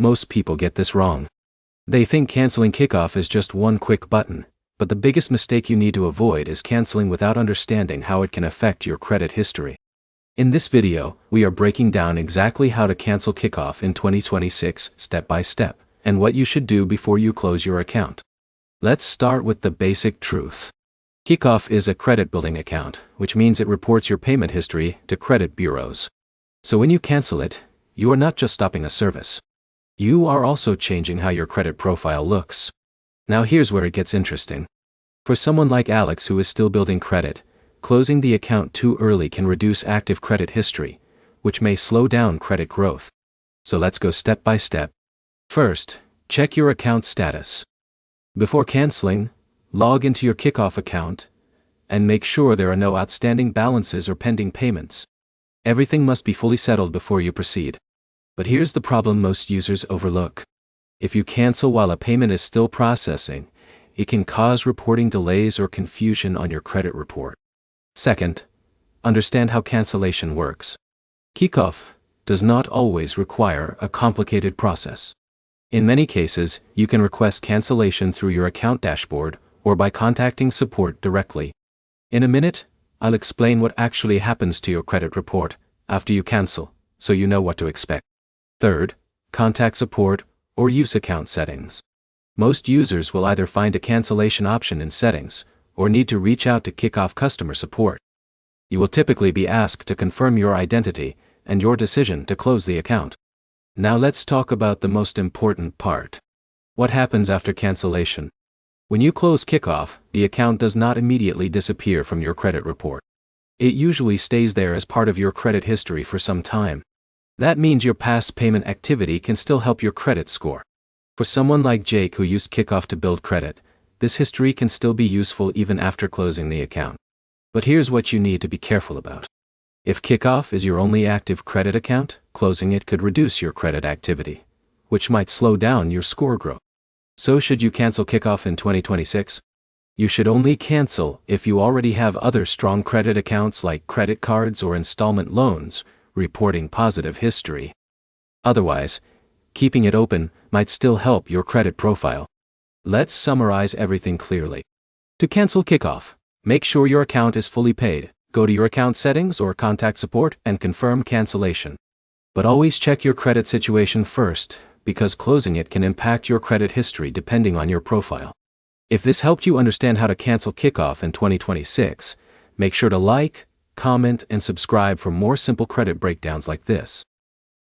Most people get this wrong. They think canceling Kikoff is just one quick button, but the biggest mistake you need to avoid is canceling without understanding how it can affect your credit history. In this video, we are breaking down exactly how to cancel Kikoff in 2026 step by step, and what you should do before you close your account. Let's start with the basic truth. Kikoff is a credit building account, which means it reports your payment history to credit bureaus. So when you cancel it, you are not just stopping a service. You are also changing how your credit profile looks. Now here's where it gets interesting. For someone like Alex who is still building credit, closing the account too early can reduce active credit history, which may slow down credit growth. So let's go step by step. First, check your account status. Before canceling, log into your Kikoff account and make sure there are no outstanding balances or pending payments. Everything must be fully settled before you proceed. But here's the problem most users overlook. If you cancel while a payment is still processing, it can cause reporting delays or confusion on your credit report. Second, understand how cancellation works. Kikoff does not always require a complicated process. In many cases, you can request cancellation through your account dashboard or by contacting support directly. In a minute, I'll explain what actually happens to your credit report after you cancel, so you know what to expect. Third, contact support or use account settings. Most users will either find a cancellation option in settings or need to reach out to Kikoff customer support. You will typically be asked to confirm your identity and your decision to close the account. Now let's talk about the most important part. What happens after cancellation? When you close Kikoff, the account does not immediately disappear from your credit report. It usually stays there as part of your credit history for some time. That means your past payment activity can still help your credit score. For someone like Jake who used Kikoff to build credit, this history can still be useful even after closing the account. But here's what you need to be careful about. If Kikoff is your only active credit account, closing it could reduce your credit activity, which might slow down your score growth. So should you cancel Kikoff in 2026? You should only cancel if you already have other strong credit accounts like credit cards or installment loans, reporting positive history. Otherwise, keeping it open might still help your credit profile. Let's summarize everything clearly. To cancel Kikoff, make sure your account is fully paid. Go to your account settings or contact support and confirm cancellation. But always check your credit situation first, because closing it can impact your credit history depending on your profile. If this helped you understand how to cancel Kikoff in 2026, make sure to like, comment, and subscribe for more simple credit breakdowns like this.